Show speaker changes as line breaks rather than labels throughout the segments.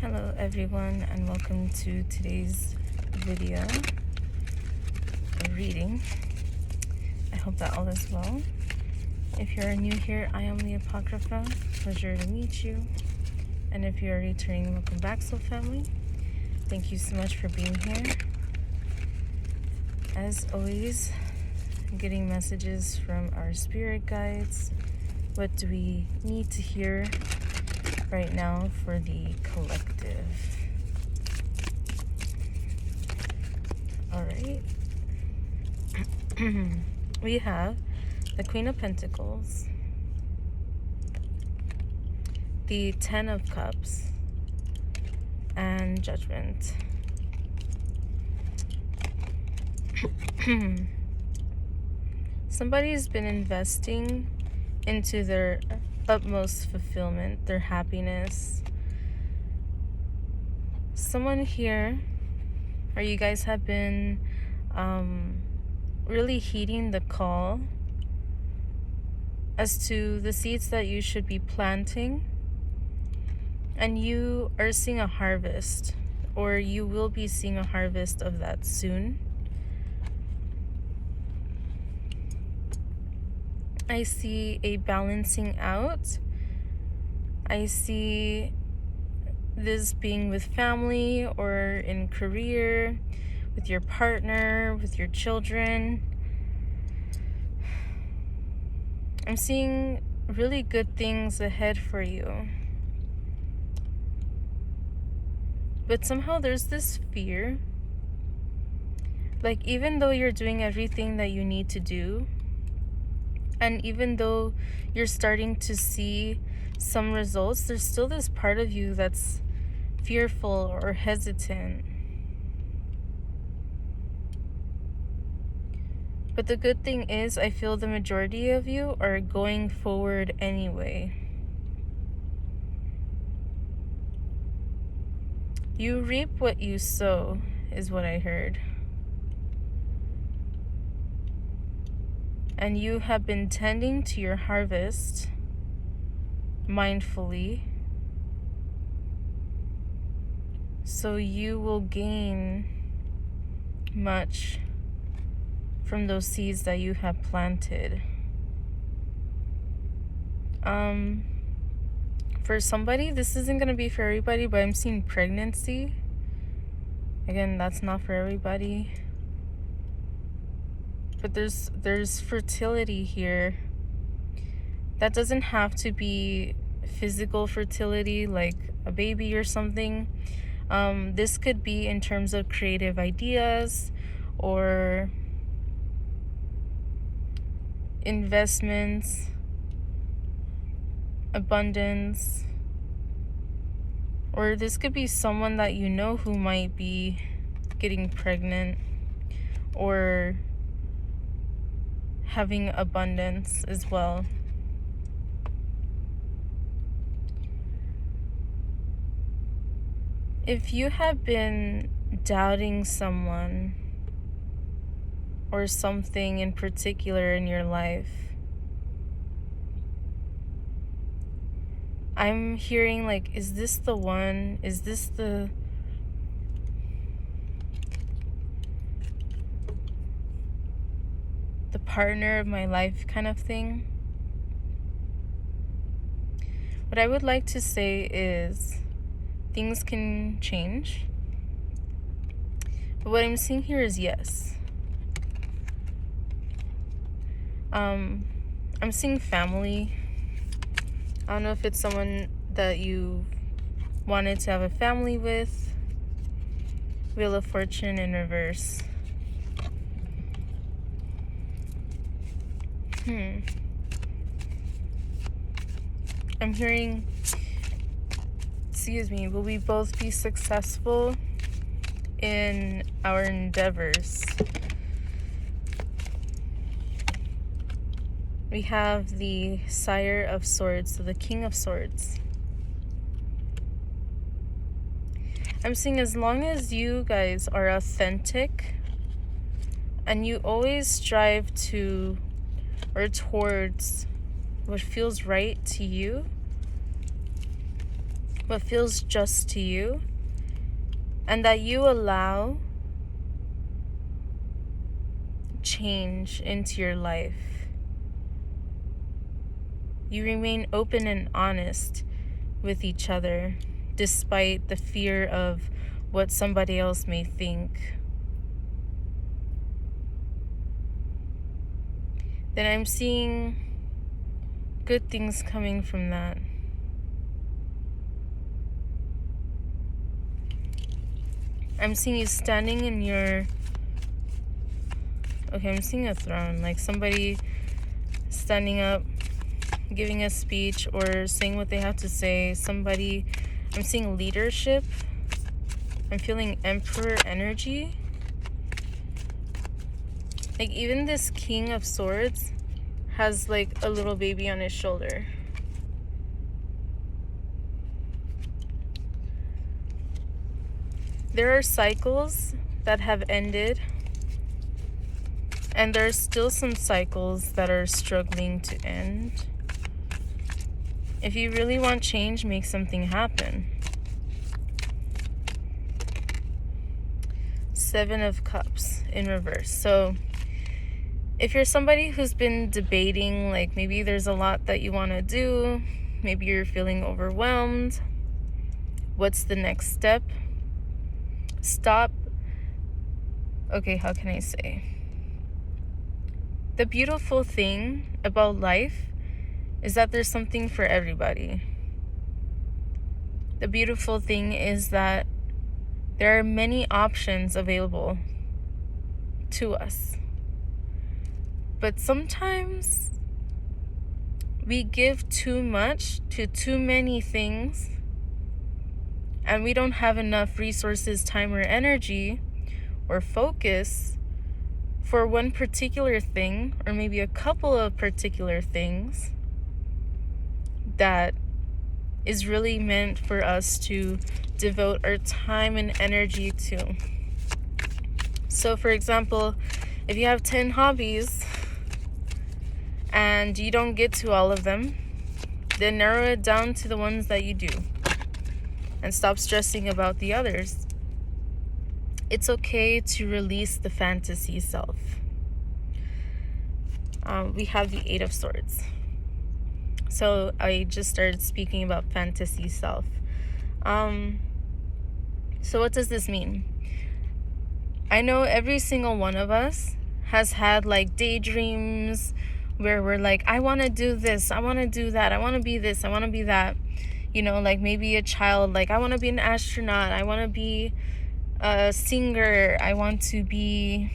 Hello everyone, and welcome to today's video reading. I hope that all is well. If you're new here, I am LeeApocrypha. Pleasure to meet you. And if you're returning, welcome back, soul family. Thank you so much for being here. As always, getting messages from our spirit guides. What do we need to hear right now for the collective? All right. We have the Queen of Pentacles, the Ten of Cups, and Judgment. Somebody's been investing into their utmost fulfillment, their happiness. Someone here, or you guys have been really heeding the call as to the seeds that you should be planting, and you are seeing a harvest, or you will be seeing a harvest of that soon. I see a balancing out. I see this being with family or in career, with your partner, with your children. I'm seeing really good things ahead for you. But somehow there's this fear. Like, even though you're doing everything that you need to do, and even though you're starting to see some results, there's still this part of you that's fearful or hesitant. But the good thing is, I feel the majority of you are going forward anyway. You reap what you sow, is what I heard. And you have been tending to your harvest mindfully, so you will gain much from those seeds that you have planted. For somebody, this isn't going to be for everybody, but I'm seeing pregnancy. Again, that's not for everybody. But there's fertility here. That doesn't have to be physical fertility, like a baby or something. This could be in terms of creative ideas or investments, abundance, or this could be someone that you know who might be getting pregnant or having abundance as well. If you have been doubting someone or something in particular in your life, I'm hearing like, is this the one? Is this the partner of my life kind of thing? What I would like to say is things can change. But what I'm seeing here is yes. I'm seeing family. I don't know if it's someone that you wanted to have a family with. Wheel of Fortune in reverse. I'm hearing, will we both be successful in our endeavors? We have the Sire of Swords, so the King of Swords. I'm seeing as long as you guys are authentic and you always strive to or towards what feels right to you, what feels just to you, and that you allow change into your life. You remain open and honest with each other, despite the fear of what somebody else may think. Then I'm seeing good things coming from that. I'm seeing you standing in your... Okay, I'm seeing a throne, like somebody standing up, giving a speech or saying what they have to say. Somebody... I'm seeing leadership. I'm feeling emperor energy. Like even this King of Swords has like a little baby on his shoulder. There are cycles that have ended, and there are still some cycles that are struggling to end. If you really want change, make something happen. Seven of Cups in reverse. So if you're somebody who's been debating, like maybe there's a lot that you want to do, maybe you're feeling overwhelmed, what's the next step? Stop. Okay, how can I say? The beautiful thing about life is that there's something for everybody. The beautiful thing is that there are many options available to us. But sometimes we give too much to too many things, and we don't have enough resources, time, or energy or focus for one particular thing, or maybe a couple of particular things that is really meant for us to devote our time and energy to. So for example, if you have 10 hobbies and you don't get to all of them, then narrow it down to the ones that you do and stop stressing about the others. It's okay to release the fantasy self. We have the Eight of Swords. So I just started speaking about fantasy self. So what does this mean? I know every single one of us has had like daydreams where we're like, I want to do this, I want to do that, I want to be this, I want to be that. You know, like maybe a child, like I want to be an astronaut, I want to be a singer, I want to be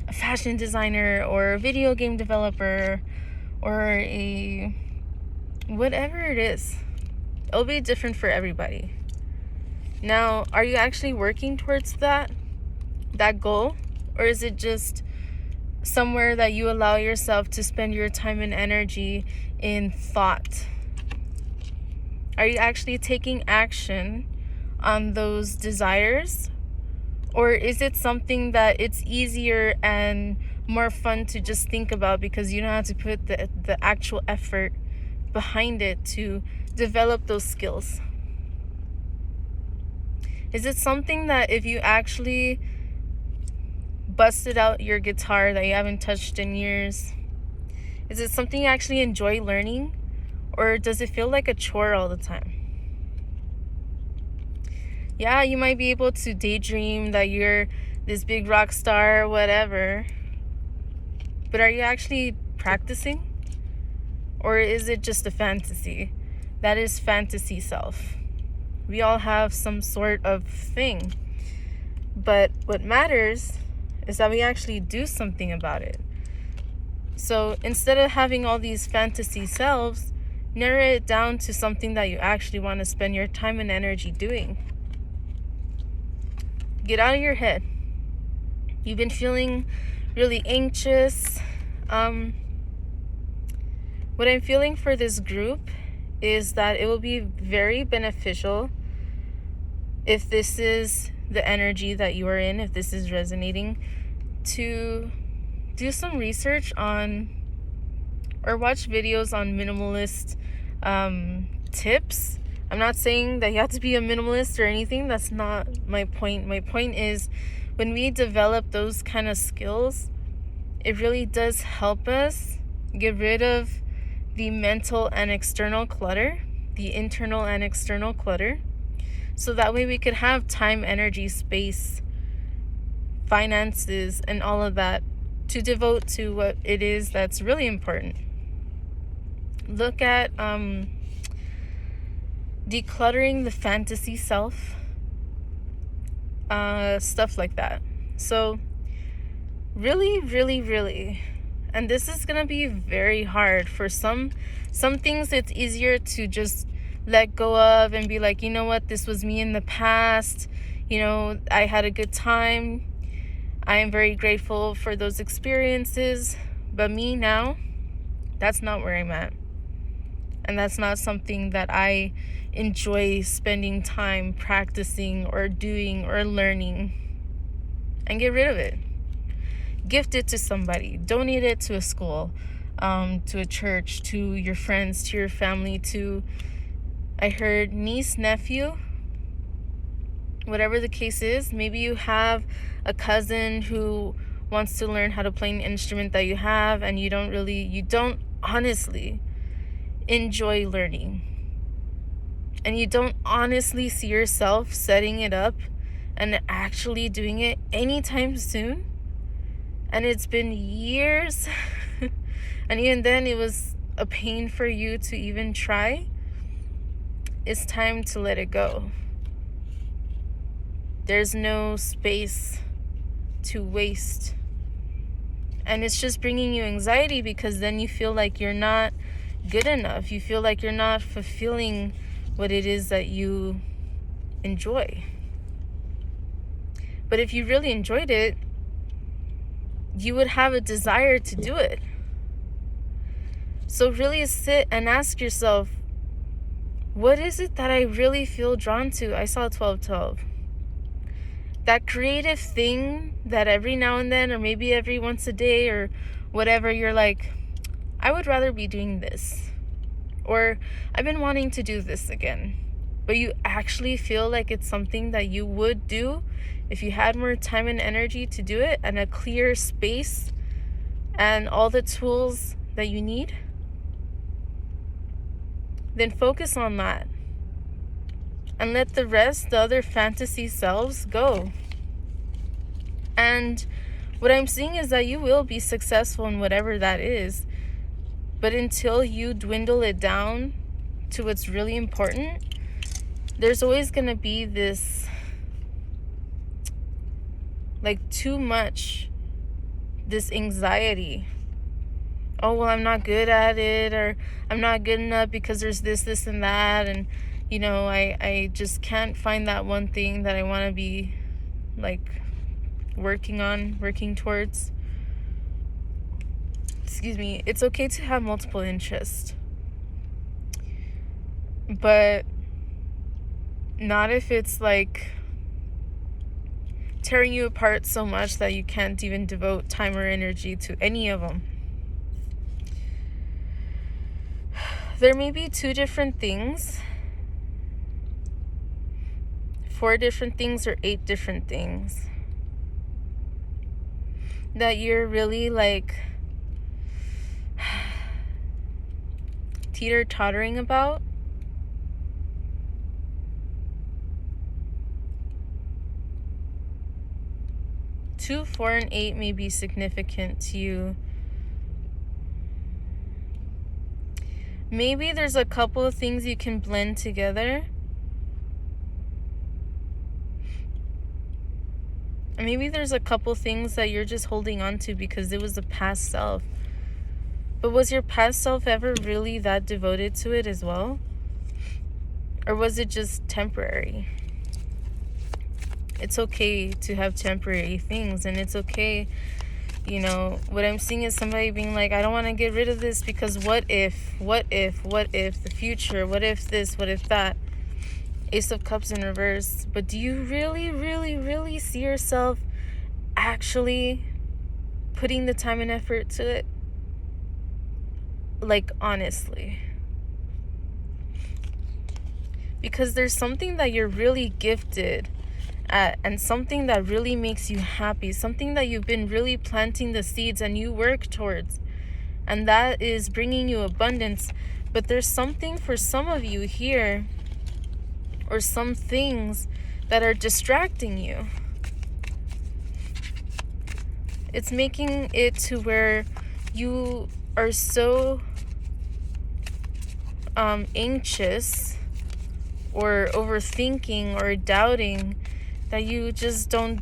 a fashion designer or a video game developer or a whatever it is. It'll be different for everybody. Now, are you actually working towards that goal, or is it just somewhere that you allow yourself to spend your time and energy in thought? Are you actually taking action on those desires, or is it something that it's easier and more fun to just think about because you don't have to put the actual effort behind it to develop those skills? Is it something that if you actually busted out your guitar that you haven't touched in years, is it something you actually enjoy learning, or does it feel like a chore all the time? Yeah, you might be able to daydream that you're this big rock star or whatever, but are you actually practicing? Or is it just a fantasy? That is fantasy self. We all have some sort of thing, but what matters is that we actually do something about it. So instead of having all these fantasy selves, narrow it down to something that you actually want to spend your time and energy doing. Get out of your head. You've been feeling really anxious. What I'm feeling for this group is that it will be very beneficial if this is the energy that you are in, if this is resonating, to do some research on or watch videos on minimalist tips I'm not saying that you have to be a minimalist or anything. That's not my point. My point is, when we develop those kind of skills, it really does help us get rid of the mental and external clutter, the internal and external clutter, so that way we could have time, energy, space, finances, and all of that to devote to what it is that's really important. Look at decluttering the fantasy self, stuff like that. So really, really, really, and this is gonna be very hard for some things. It's easier to just let go of and be like, you know what, this was me in the past, I had a good time, I am very grateful for those experiences. But me now, that's not where I'm at, and that's not something that I enjoy spending time practicing or doing or learning. And get rid of it. Gift it to somebody. Donate it to a school, to a church, to your friends, to your family, to, I heard, niece, nephew, whatever the case is. Maybe you have a cousin who wants to learn how to play an instrument that you have, and you don't honestly enjoy learning. And you don't honestly see yourself setting it up and actually doing it anytime soon. And it's been years. And even then, it was a pain for you to even try. It's time to let it go. There's no space to waste. And it's just bringing you anxiety, because then you feel like you're not good enough. You feel like you're not fulfilling what it is that you enjoy. But if you really enjoyed it, you would have a desire to do it. So really sit and ask yourself, what is it that I really feel drawn to? I saw 1212. That creative thing that every now and then, or maybe every once a day or whatever, you're like, I would rather be doing this. Or I've been wanting to do this again. But you actually feel like it's something that you would do if you had more time and energy to do it, and a clear space and all the tools that you need. Then focus on that. And let the rest, the other fantasy selves, go. And what I'm seeing is that you will be successful in whatever that is. But until you dwindle it down to what's really important, there's always going to be this, like, too much, this anxiety. Oh, well, I'm not good at it, or I'm not good enough because there's this, and that. And, I just can't find that one thing that I want to be, like, working towards. Excuse me. It's okay to have multiple interests. But not if it's, like, tearing you apart so much that you can't even devote time or energy to any of them. There may be 2 different things, 4 different things, or 8 different things that you're really, like, teeter-tottering about. Two, 4, and 8 may be significant to you. Maybe there's a couple of things you can blend together. And maybe there's a couple things that you're just holding on to because it was the past self. But was your past self ever really that devoted to it as well? Or was it just temporary? It's okay to have temporary things, and it's okay. What I'm seeing is somebody being like, I don't want to get rid of this because what if the future, what if this, what if that. Ace of Cups in reverse. But do you really, really, really see yourself actually putting the time and effort to it? Like, honestly. because there's something that you're really gifted at, and something that really makes you happy, something that you've been really planting the seeds and you work towards, and that is bringing you abundance. But there's something for some of you here, or some things that are distracting you. It's making it to where you are so anxious or overthinking or doubting that you just don't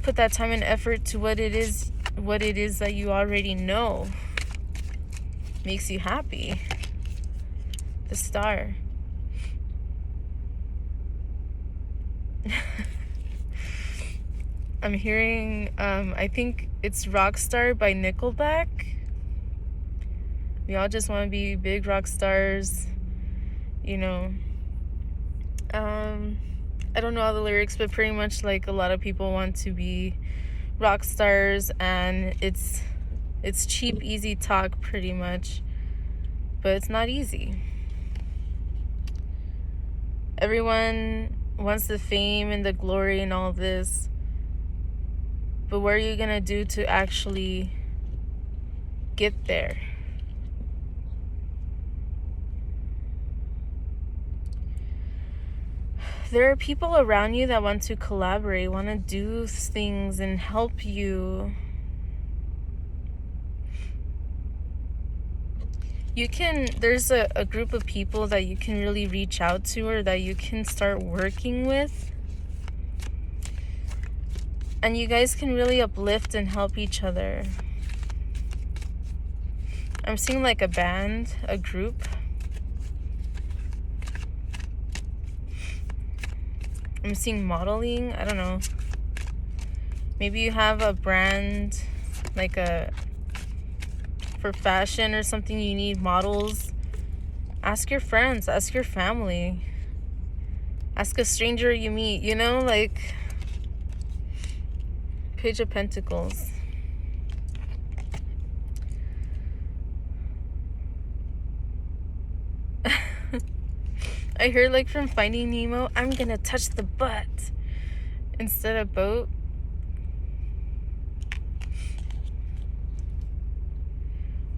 put that time and effort to what it is that you already know makes you happy. The Star. I'm hearing, I think it's Rockstar by Nickelback. We all just want to be big rock stars, you know. I don't know all the lyrics, but pretty much like a lot of people want to be rock stars, and it's cheap, easy talk pretty much, but it's not easy. Everyone wants the fame and the glory and all this, but what are you gonna do to actually get there? There are people around you that want to collaborate, want to do things and help you. There's a group of people that you can really reach out to, or that you can start working with. And you guys can really uplift and help each other. I'm seeing like a band, a group. I'm seeing modeling. I don't know. Maybe you have a brand, like for fashion or something, you need models. Ask your friends, ask your family, ask a stranger you meet, like Page of Pentacles. I heard like from Finding Nemo, I'm gonna touch the butt instead of boat.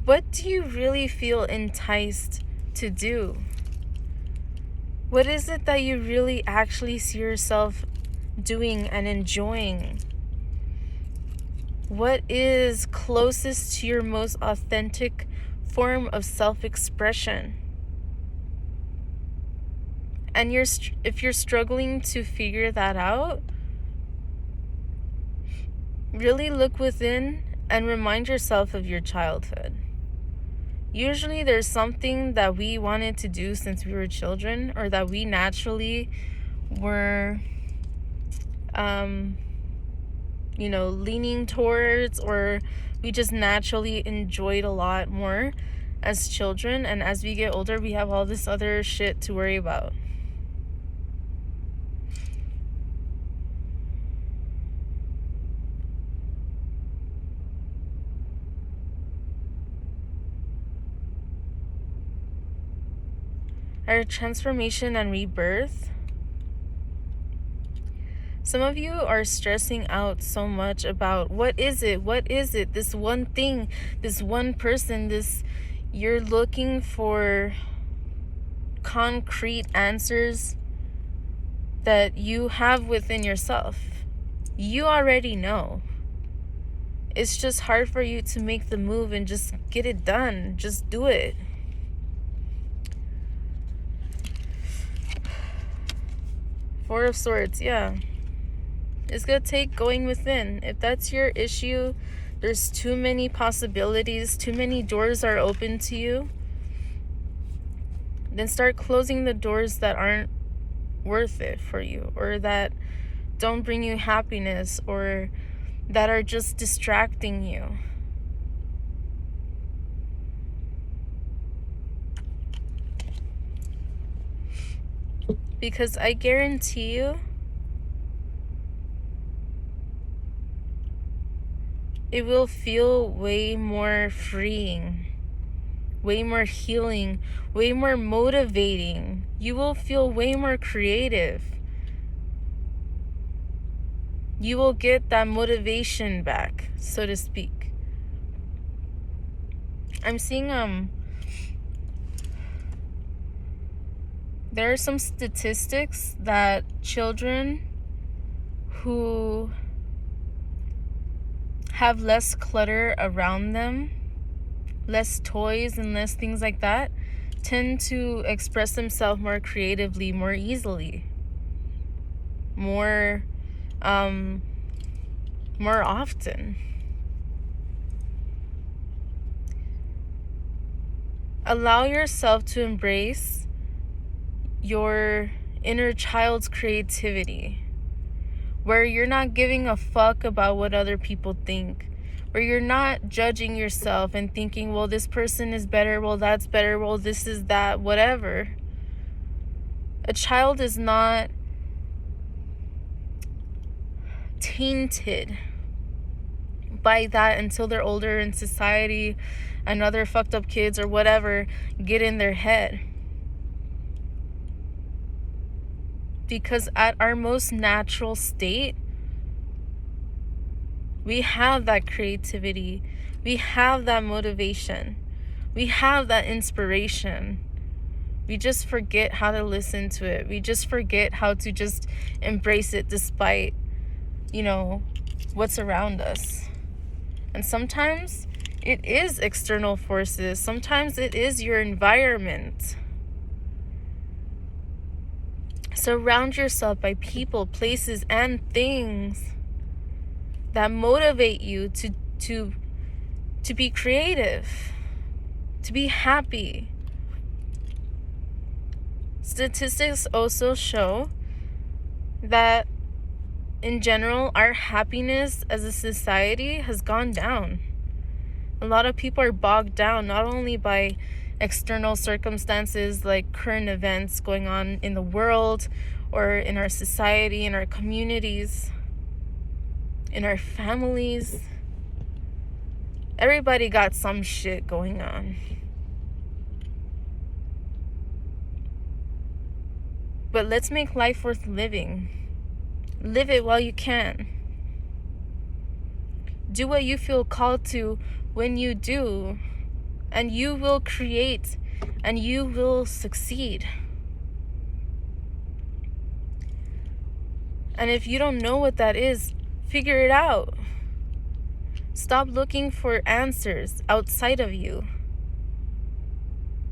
What do you really feel enticed to do? What is it that you really actually see yourself doing and enjoying? What is closest to your most authentic form of self-expression? And if you're struggling to figure that out, really look within and remind yourself of your childhood. Usually there's something that we wanted to do since we were children, or that we naturally were, leaning towards, or we just naturally enjoyed a lot more as children. And as we get older, we have all this other shit to worry about. Our transformation and rebirth. Some of you are stressing out so much about what is it, this one thing, this one person, you're looking for concrete answers that you have within yourself. You already know. It's just hard for you to make the move and just get it done. Just do it. Four of Swords, yeah. It's going to take going within. If that's your issue, there's too many possibilities, too many doors are open to you, then start closing the doors that aren't worth it for you, or that don't bring you happiness, or that are just distracting you. Because I guarantee you, it will feel way more freeing way more healing, way more motivating. You will feel way more creative. You will get that motivation back, so to speak. I'm seeing there are some statistics that children who have less clutter around them, less toys and less things like that, tend to express themselves more creatively, more easily, more often. Allow yourself to embrace your inner child's creativity, where you're not giving a fuck about what other people think, where you're not judging yourself and thinking, well, this person is better, well, that's better, well, this is that, whatever. A child is not tainted by that until they're older and society and other fucked up kids or whatever get in their head. Because at our most natural state, we have that creativity, we have that motivation, we have that inspiration. We just forget how to listen to it. We just forget how to just embrace it despite, what's around us. And sometimes it is external forces. Sometimes it is your environment. Surround yourself by people, places, and things that motivate you to be creative, to be happy. Statistics also show that in general, our happiness as a society has gone down. A lot of people are bogged down not only by external circumstances like current events going on in the world or in our society, in our communities, in our families. Everybody got some shit going on. But let's make life worth living. Live it while you can. Do what you feel called to when you do, and you will create and you will succeed. And if you don't know what that is, figure it out. Stop looking for answers outside of you.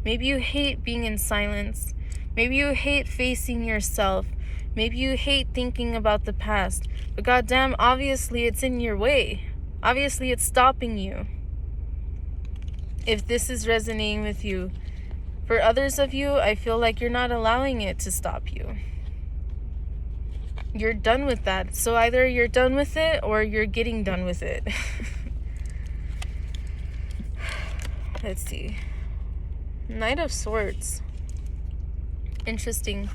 Maybe you hate being in silence. Maybe you hate facing yourself. Maybe you hate thinking about the past. But goddamn, obviously it's in your way. Obviously it's stopping you. If this is resonating with you. For others of you, I feel like you're not allowing it to stop you. You're done with that. So either you're done with it or you're getting done with it. Let's see. Knight of Swords. Interesting.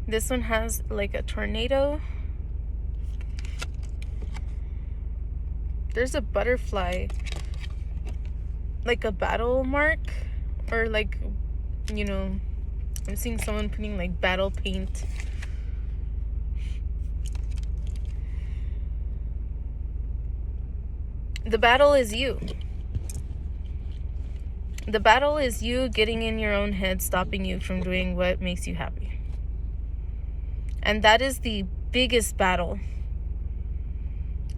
This one has like a tornado. There's a butterfly. Like a battle mark. Or like, I'm seeing someone putting like battle paint. The battle is you. The battle is you getting in your own head, stopping you from doing what makes you happy. And that is the biggest battle.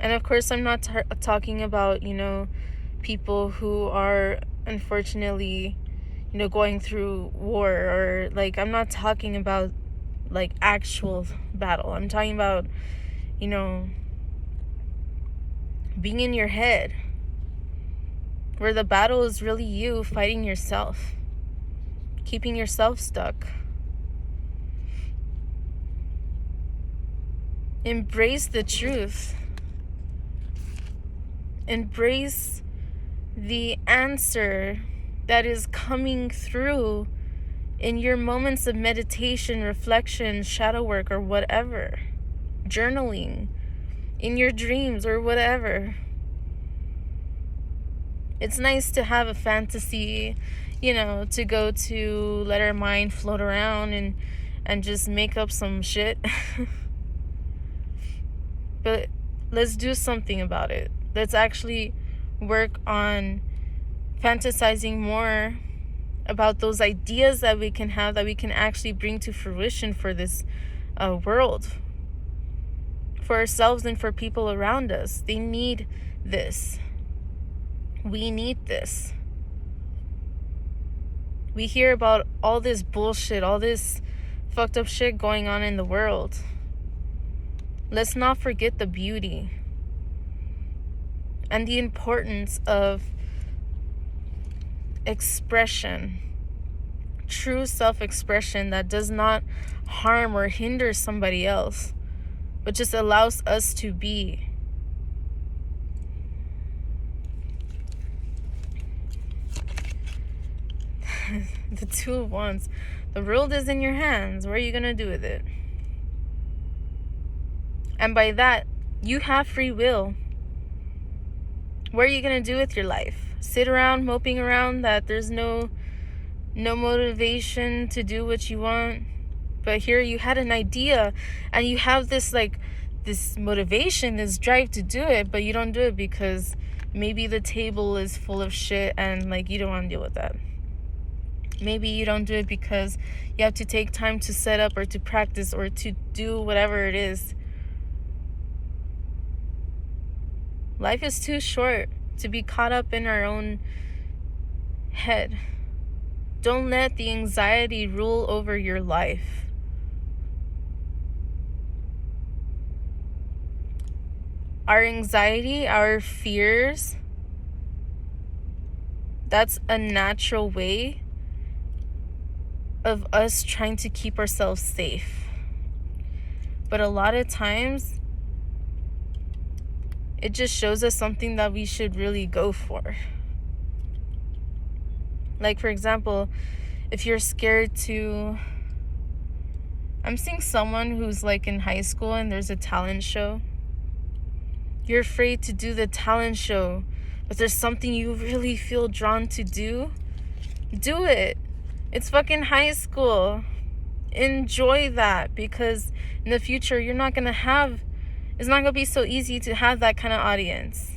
And of course, I'm not talking about, people who are unfortunately, going through war, or like, I'm not talking about like actual battle. I'm talking about, being in your head, where the battle is really you fighting yourself, keeping yourself stuck. Embrace the truth. Embrace the answer that is coming through in your moments of meditation, reflection, shadow work, or whatever. Journaling, in your dreams, or whatever. It's nice to have a fantasy. to go to let our mind float around and just make up some shit. But let's do something about it. Let's actually work on fantasizing more about those ideas that we can have, that we can actually bring to fruition for this world, for ourselves and for people around us. They need this. We need this. We hear about all this bullshit, all this fucked up shit going on in the world. Let's not forget the beauty and the importance of expression, true self-expression that does not harm or hinder somebody else, but just allows us to be. The Two of Wands. The world is in your hands. What are you going to do with it? And by that, you have free will. What are you going to do with your life? Sit around moping around that there's no motivation to do what you want? But here you had an idea and you have this motivation, this drive to do it, but you don't do it because maybe the table is full of shit and you don't want to deal with that. Maybe you don't do it because you have to take time to set up or to practice or to do whatever it is. Life is too short to be caught up in our own head. Don't let the anxiety rule over your life. Our anxiety, our fears, that's a natural way of us trying to keep ourselves safe. But a lot of times, it just shows us something that we should really go for. For example, if you're scared to... I'm seeing someone who's in high school and there's a talent show. You're afraid to do the talent show, but there's something you really feel drawn to do. Do it. It's fucking high school. Enjoy that, because in the future it's not going to be so easy to have that kind of audience.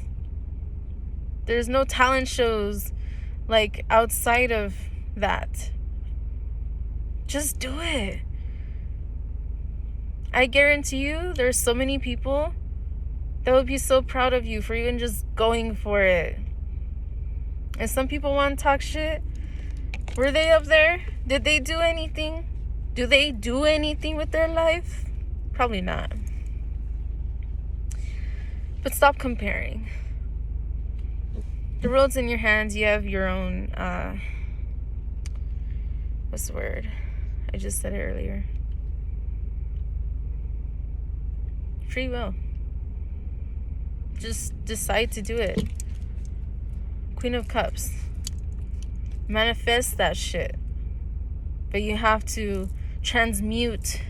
There's no talent shows outside of that. Just do it. I guarantee you there's so many people that would be so proud of you for even just going for it. And some people want to talk shit. Were they up there? Did they do anything? Do they do anything with their life? Probably not. But stop comparing. The world's in your hands. You have your own, what's the word? I just said it earlier. Free will. Just decide to do it. Queen of Cups. Manifest that shit. But you have to transmute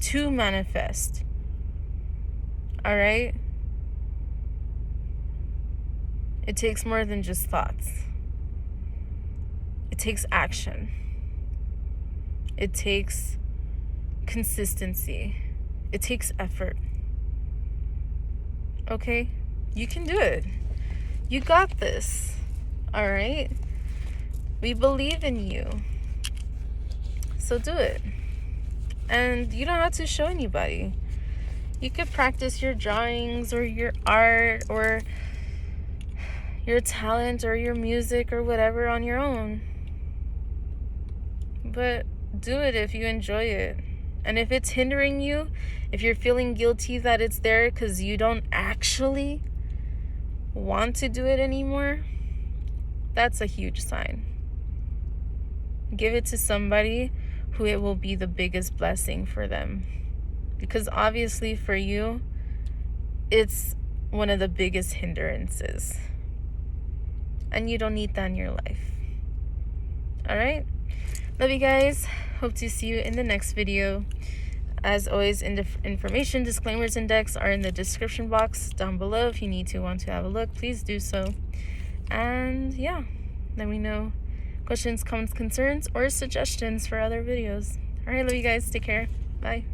to manifest. Alright? It takes more than just thoughts. It takes action. It takes consistency. It takes effort. Okay? You can do it. You got this. Alright? We believe in you. So do it. And you don't have to show anybody. You could practice your drawings or your art or your talent or your music or whatever on your own. But do it if you enjoy it. And if it's hindering you, if you're feeling guilty that it's there because you don't actually want to do it anymore, that's a huge sign. Give it to somebody who it will be the biggest blessing for them. Because obviously for you, it's one of the biggest hindrances. And you don't need that in your life. Alright? Love you guys. Hope to see you in the next video. As always, information, disclaimers, and decks are in the description box down below. If you want to have a look, please do so. And yeah, let me know. questions, comments, concerns, or suggestions for other videos. Alright, love you guys. Take care. Bye.